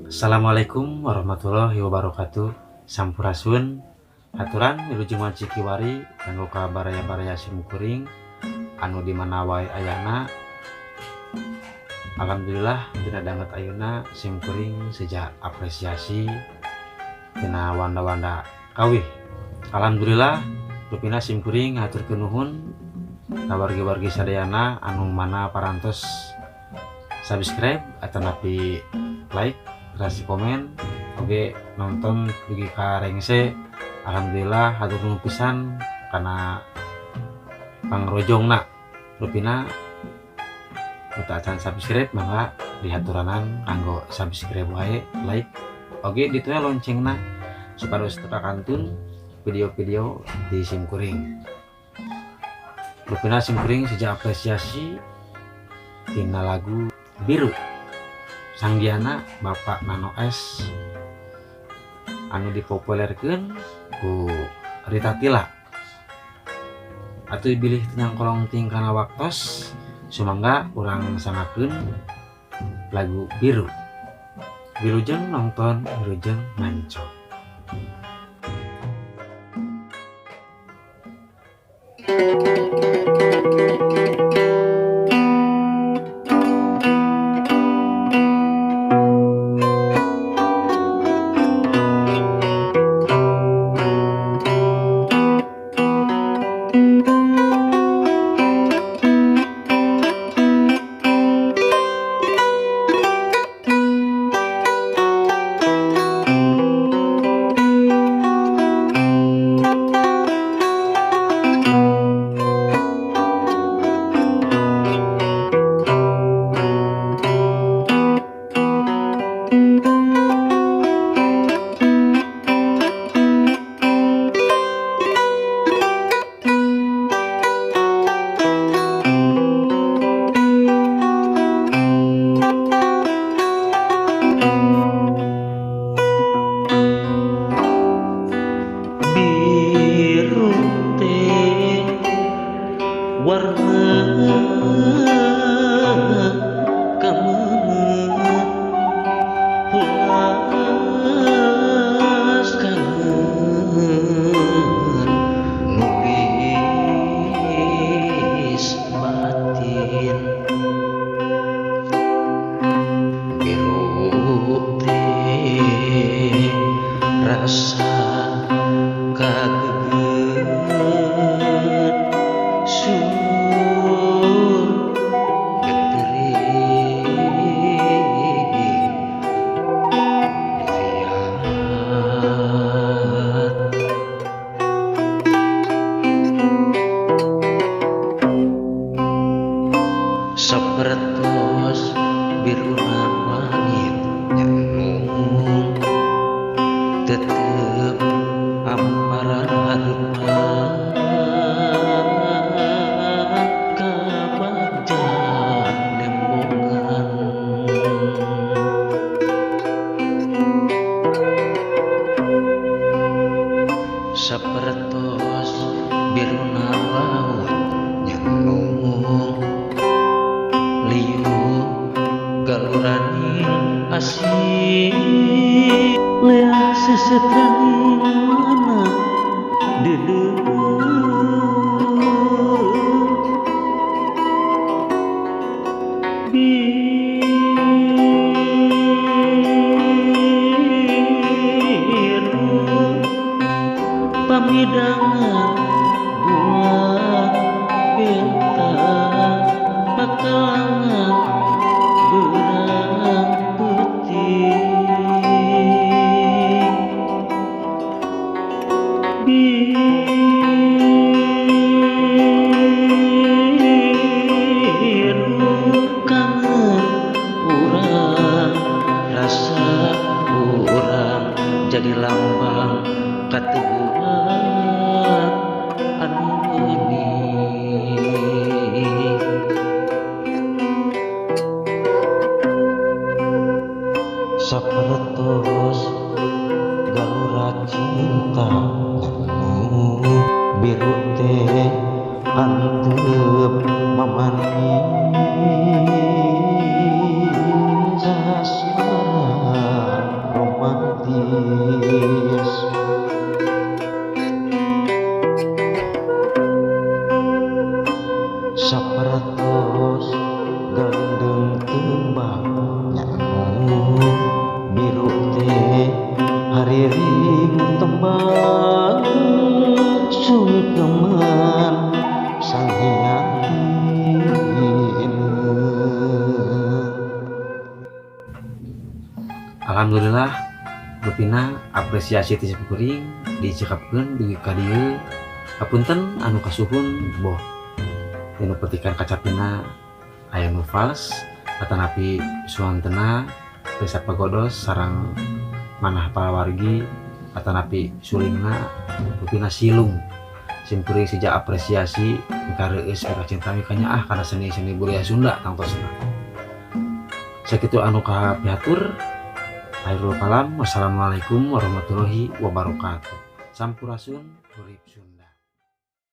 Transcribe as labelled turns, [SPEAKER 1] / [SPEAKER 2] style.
[SPEAKER 1] Assalamualaikum warahmatullahi wabarakatuh. Sampurasun. Aturan wilujeng Cikiwari kanggo kabaraya-baraya simkuring anu di mana wae ayana. Alhamdulillah tina danget ayeuna simkuring sejak apresiasi tina wanda-wanda kawih. Alhamdulillah rupina simkuring haturkeun nuhun ka wargi-wargi sadayana anu mana parantos subscribe atau napi like, kasih komen, oke nonton dugi ka rengse. Alhamdulillah hatur nuhun pisan karena pangrojongna rupina utacan subscribe mangga dihaturanan kanggo subscribe wae, like, oke ditunya loncengna supados teka kantun video-video di simkuring. Rupina simkuring sejak apresiasi tina lagu Biru Sanggiana Bapak Nano S anu dipopulerkeun ku Rita Tila atuh bilih tinyang kolong ting kana waktos sumangga urang sangakeun lagu Biru. Wilujeng nonton, wilujeng manco.
[SPEAKER 2] Sapertos biruna langit nyambung tetep amparan harupa kabajak nembongan sapertos biruna laut nyambung galuraning asih leah sesetrang mana dedeuh biru pamidangan buah bentang pakalangan berang putih biru kangen urang rasa urang jadi lambang katuhuan anu bening sapertos galura cinta anu biru teh antep mamanis asmara
[SPEAKER 1] Alhamdulillah rupina apresiasi ti kuring dicekapkeun dugi ka dieu. Hapunten anu kasuhun boh anu petikan kacapina aya nu fals atanapi suantena desa pagodos sareng manah palawargi atanapi sulingna rupina silung simpuri sejak apresiasi mika reueus mika cinta mika nyaah kana seni-seni budaya Sunda tangtosna. Sakitu anu kapiatur. Akhirul kalam, wassalamualaikum warahmatullahi wabarakatuh. Sampurasun urip Sunda.